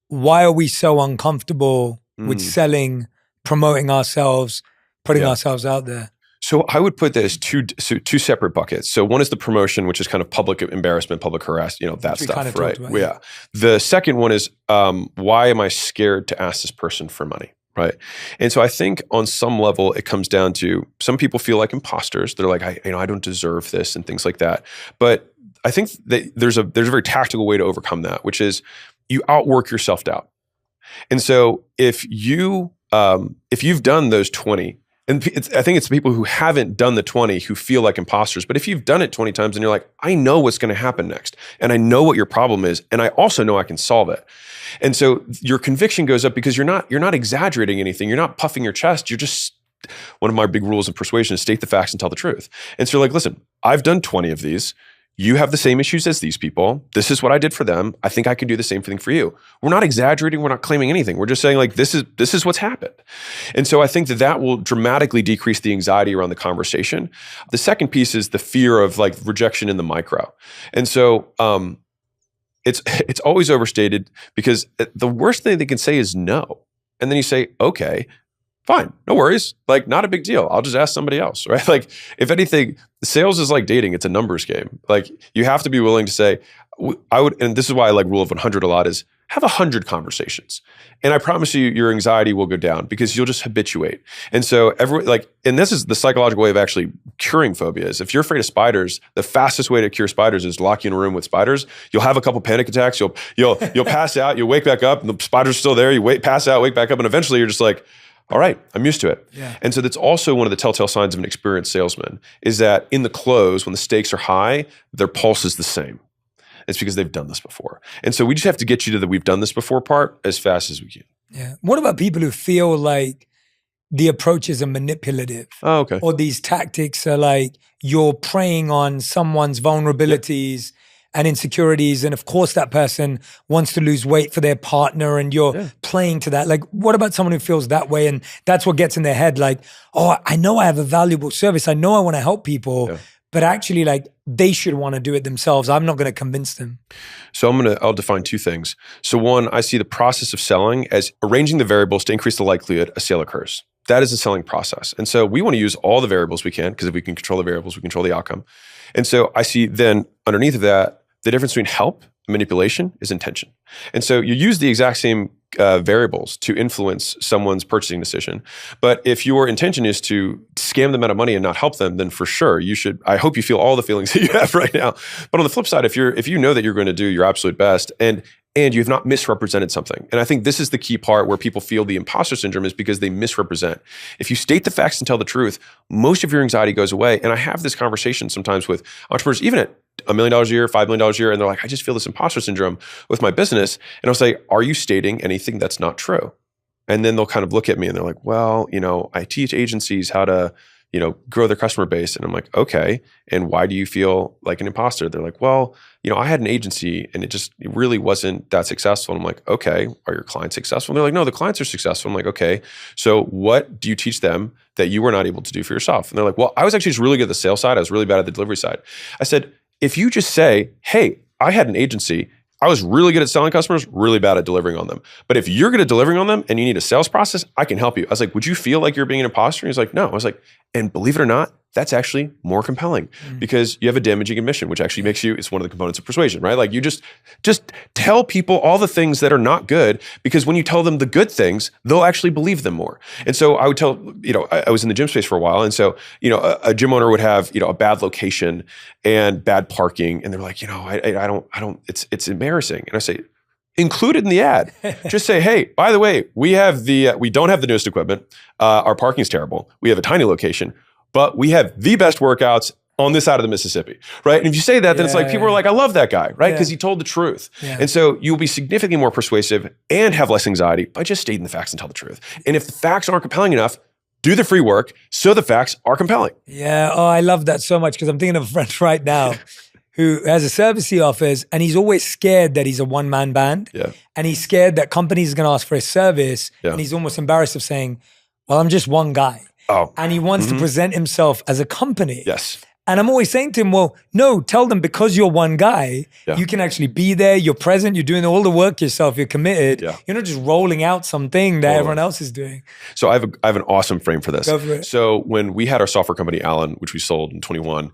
why are we so uncomfortable with selling, promoting ourselves, putting ourselves out there? So I would put that as two separate buckets. So one is the promotion, which is kind of public embarrassment, public harassment, that stuff, kind of right? About, yeah. The second one is why am I scared to ask this person for money, right? And so I think on some level it comes down to some people feel like imposters. They're like, I don't deserve this and things like that. But I think that there's a very tactical way to overcome that, which is you outwork your self-doubt. And so if you've done those 20. And I think it's the people who haven't done the 20 who feel like imposters. But if you've done it 20 times and you're like, I know what's going to happen next. And I know what your problem is. And I also know I can solve it. And so your conviction goes up because you're not exaggerating anything. You're not puffing your chest. You're just, one of my big rules of persuasion is state the facts and tell the truth. And so you're like, listen, I've done 20 of these. You have the same issues as these people. This is what I did for them. I think I can do the same thing for you. We're not exaggerating. We're not claiming anything. We're just saying like, this is what's happened. And so I think that will dramatically decrease the anxiety around the conversation. The second piece is the fear of like rejection in the micro. And so it's always overstated because the worst thing they can say is no. And then you say, okay, fine, no worries. Like, not a big deal. I'll just ask somebody else, right? Like, if anything, sales is like dating. It's a numbers game. Like, you have to be willing to say, and this is why I like rule of 100 a lot, is have 100 conversations. And I promise you, your anxiety will go down because you'll just habituate. And so and this is the psychological way of actually curing phobias. If you're afraid of spiders, the fastest way to cure spiders is lock you in a room with spiders. You'll have a couple panic attacks. You'll pass out. You'll wake back up and the spider's still there. You pass out, wake back up. And eventually you're just like, all right, I'm used to it. Yeah. And so that's also one of the telltale signs of an experienced salesman is that in the close, when the stakes are high, their pulse is the same. It's because they've done this before. And so we just have to get you to the we've done this before part as fast as we can. Yeah. What about people who feel like the approaches are manipulative? Oh, okay. Or these tactics are like you're preying on someone's vulnerabilities and insecurities. And of course that person wants to lose weight for their partner and you're playing to that. Like, what about someone who feels that way? And that's what gets in their head. Like, oh, I know I have a valuable service. I know I want to help people, but actually like they should want to do it themselves. I'm not going to convince them. So I'll define two things. So one, I see the process of selling as arranging the variables to increase the likelihood a sale occurs. That is a selling process. And so we want to use all the variables we can because if we can control the variables, we control the outcome. And so I see then underneath of that, the difference between help and manipulation is intention. And so you use the exact same variables to influence someone's purchasing decision. But if your intention is to scam them out of money and not help them, then for sure you should, I hope you feel all the feelings that you have right now. But on the flip side, if you know that you're going to do your absolute best and you have not misrepresented something. And I think this is the key part where people feel the imposter syndrome is because they misrepresent. If you state the facts and tell the truth, most of your anxiety goes away. And I have this conversation sometimes with entrepreneurs, even at $1 million a year, $5 million a year, and they're like, I just feel this imposter syndrome with my business. And I'll say, are you stating anything that's not true? And then they'll kind of look at me and they're like, well, I teach agencies how to, grow their customer base. And I'm like, okay. And why do you feel like an imposter? They're like, well, I had an agency and it really wasn't that successful. And I'm like, okay, are your clients successful? And they're like, no, the clients are successful. I'm like, okay, so what do you teach them that you were not able to do for yourself? And they're like, well, I was actually just really good at the sales side. I was really bad at the delivery side. I said, if you just say, hey, I had an agency, I was really good at selling customers, really bad at delivering on them. But if you're good at delivering on them and you need a sales process, I can help you. I was like, would you feel like you're being an imposter? And he's like, no. I was like, and believe it or not, that's actually more compelling because you have a damaging admission, which actually makes you, it's one of the components of persuasion, right? Like you just tell people all the things that are not good because when you tell them the good things, they'll actually believe them more. And so I would tell, I was in the gym space for a while. And so, a gym owner would have, a bad location and bad parking. And they're like, I don't, it's embarrassing. And I say, include it in the ad. Just say, hey, by the way, we don't have the newest equipment. Our parking is terrible. We have a tiny location, but we have the best workouts on this side of the Mississippi, right? And if you say that, then it's like, people are like, I love that guy, right? Because he told the truth. Yeah. And so you'll be significantly more persuasive and have less anxiety by just stating the facts and tell the truth. And if the facts aren't compelling enough, do the free work so the facts are compelling. Yeah, I love that so much because I'm thinking of a friend right now who has a service he offers and he's always scared that he's a one-man band. Yeah. And he's scared that companies are going to ask for his service. Yeah. And he's almost embarrassed of saying, well, I'm just one guy. Oh. And he wants to present himself as a company. Yes. And I'm always saying to him, well, no, tell them because you're one guy, you can actually be there, you're present, you're doing all the work yourself, you're committed. You're not just rolling out something that everyone else is doing. So I have an awesome frame for this. Go for it. So when we had our software company, Alan, which we sold in 21,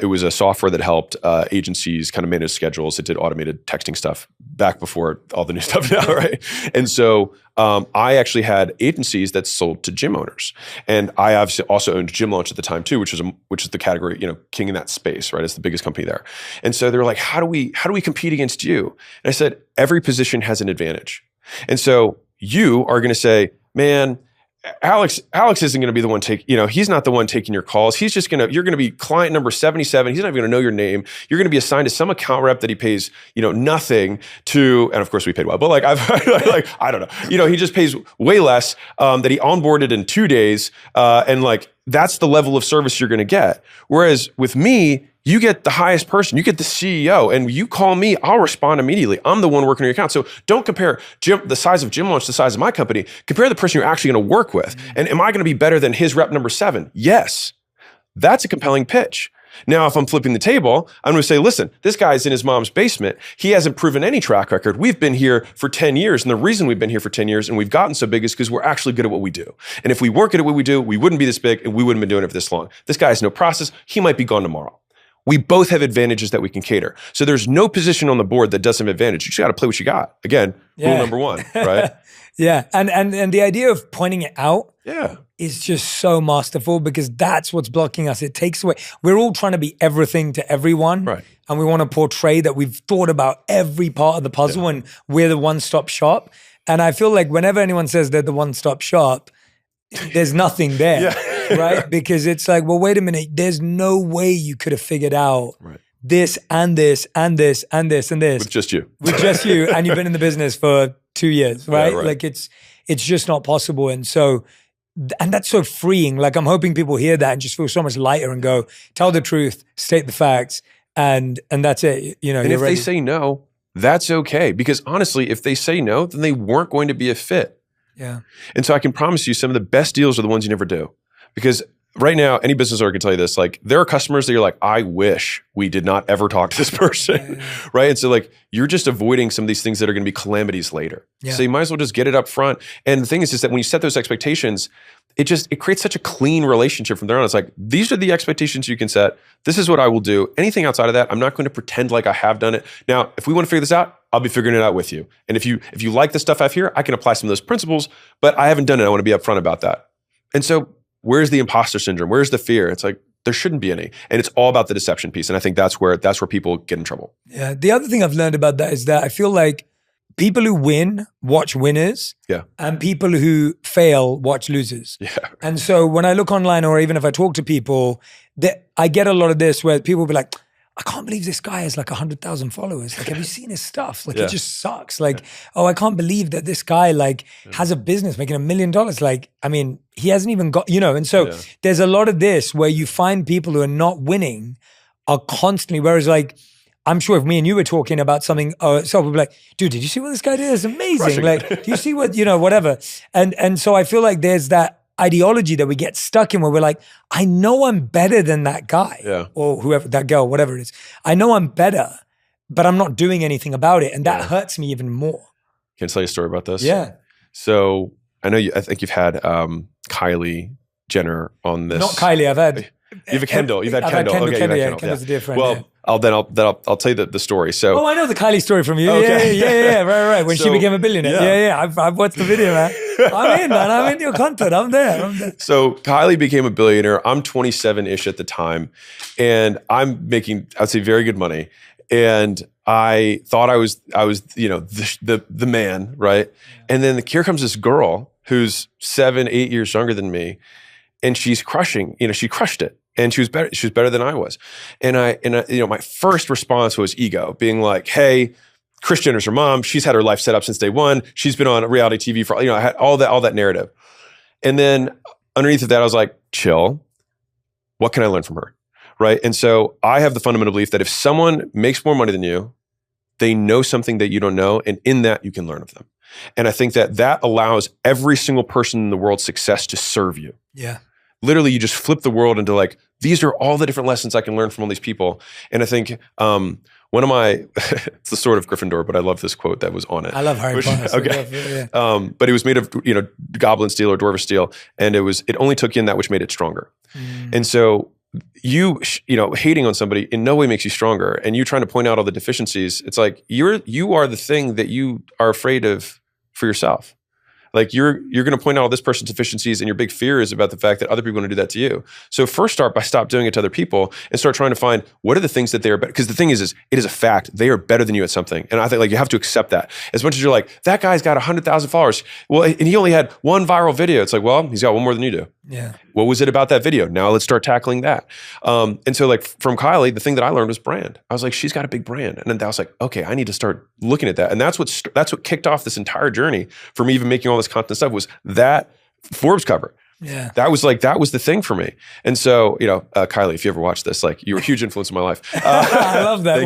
it was a software that helped agencies kind of manage schedules. It did automated texting stuff back before all the new stuff now, right? And so I actually had agencies that sold to gym owners. And I obviously also owned Gym Launch at the time too, which is the category, king in that space, right? It's the biggest company there. And so they were like, how do we compete against you? And I said, every position has an advantage. And so you are going to say, man, Alex isn't going to be the one he's not the one taking your calls. You're going to be client number 77. He's not even going to know your name. You're going to be assigned to some account rep that he pays, nothing to. And of course we paid well, but I don't know, he just pays way less, that he onboarded in 2 days. And that's the level of service you're going to get. Whereas with me, you get the highest person, you get the CEO, and you call me, I'll respond immediately. I'm the one working on your account. So don't compare the size of Gym Launch to the size of my company. Compare the person you're actually going to work with. And am I going to be better than his rep number 7? Yes. That's a compelling pitch. Now, if I'm flipping the table, I'm going to say, listen, this guy's in his mom's basement. He hasn't proven any track record. We've been here for 10 years. And the reason we've been here for 10 years and we've gotten so big is because we're actually good at what we do. And if we weren't good at what we do, we wouldn't be this big and we wouldn't have been doing it for this long. This guy has no process. He might be gone tomorrow. We both have advantages that we can cater. So there's no position on the board that doesn't have advantage. You just got to play what you got. Again, rule number 1, right? And the idea of pointing it out is just so masterful because that's what's blocking us. It takes away. We're all trying to be everything to everyone. Right. And we want to portray that we've thought about every part of the puzzle and we're the one-stop shop. And I feel like whenever anyone says they're the one-stop shop, there's nothing there. Right? Because it's like, well, wait a minute. There's no way you could have figured out this and this and this and this and this. With just you. And you've been in the business for 2 years, right? Yeah, right. Like it's just not possible. And so, and that's so freeing. Like I'm hoping people hear that and just feel so much lighter and go, tell the truth, state the facts, and that's it. And if they say no, that's okay. Because honestly, if they say no, then they weren't going to be a fit. Yeah. And so I can promise you some of the best deals are the ones you never do. Because right now, any business owner can tell you this, there are customers that you're like, I wish we did not ever talk to this person, right? And so you're just avoiding some of these things that are going to be calamities later. Yeah. So you might as well just get it up front. And the thing is that when you set those expectations, it creates such a clean relationship from there on. It's like, these are the expectations you can set. This is what I will do. Anything outside of that, I'm not going to pretend like I have done it. Now, if we want to figure this out, I'll be figuring it out with you. And if you like the stuff I have here, I can apply some of those principles, but I haven't done it. I want to be upfront about that. And so where's the imposter syndrome? Where's the fear? It's like, there shouldn't be any. And it's all about the deception piece. And I think that's where people get in trouble. Yeah. The other thing I've learned about that is that I feel like people who win watch winners. Yeah. And people who fail watch losers. Yeah. And so when I look online or even if I talk to people, I get a lot of this where people will be like, I can't believe this guy has 100,000 followers. Have you seen his stuff? It just sucks. Oh, I can't believe that this guy has a business making $1 million. He hasn't even got, and so there's a lot of this where you find people who are not winning are constantly, whereas I'm sure if me and you were talking about something, so we'd be like, dude, did you see what this guy did? It's amazing. Do you see what, whatever. And so I feel like there's that ideology that we get stuck in where we're like, I know I'm better than that guy or whoever, that girl, whatever it is. I know I'm better, but I'm not doing anything about it. And that hurts me even more. Can I tell you a story about this? Yeah. So I think you've had Kylie Jenner on this. Not Kylie, I've had. You have a Kendall. You've had Kendall. Okay, Kendall's a dear friend. Well, I'll tell you the story. So, I know the Kylie story from you. Okay. Yeah, right. When she became a billionaire. Yeah. I've watched the video, man. I'm in, man. I'm in your content. I'm there. So Kylie became a billionaire. I'm 27-ish at the time, and I'm making, I'd say, very good money. And I thought I was the man, right? And then here comes this girl who's 7-8 years younger than me, and she's crushing. She crushed it. And she was better than I was. And my first response was ego, being like, hey, Kris Jenner's her mom. She's had her life set up since day one. She's been on reality TV for, I had all that narrative. And then underneath of that, I was like, chill. What can I learn from her? Right. And so I have the fundamental belief that if someone makes more money than you, they know something that you don't know. And in that, you can learn of them. And I think that allows every single person in the world's success to serve you. Yeah. Literally, you just flip the world into these are all the different lessons I can learn from all these people. And I think one of my, it's the Sword of Gryffindor, but I love this quote that was on it. I love Harry Potter. Okay. But it was made of, goblin steel or dwarvish steel. And it only took in that which made it stronger. And so you hating on somebody in no way makes you stronger. And you trying to point out all the deficiencies. It's like, you are the thing that you are afraid of for yourself. Like you're going to point out all this person's deficiencies, and your big fear is about the fact that other people are going to do that to you. So first start by stop doing it to other people and start trying to find what are the things that they are better. Because the thing is it is a fact. They are better than you at something. And I think you have to accept that. As much as you're like, that guy's got 100,000 followers. Well, and he only had one viral video. It's like, well, he's got one more than you do. Yeah. What was it about that video? Now let's start tackling that. And so from Kylie, the thing that I learned was brand. I was like, she's got a big brand. And then I was like, okay, I need to start looking at that. And that's what kicked off this entire journey for me even making all this content stuff was that Forbes cover. Yeah. That was the thing for me. And so, Kylie, if you ever watch this, you were a huge influence in my life. I love that.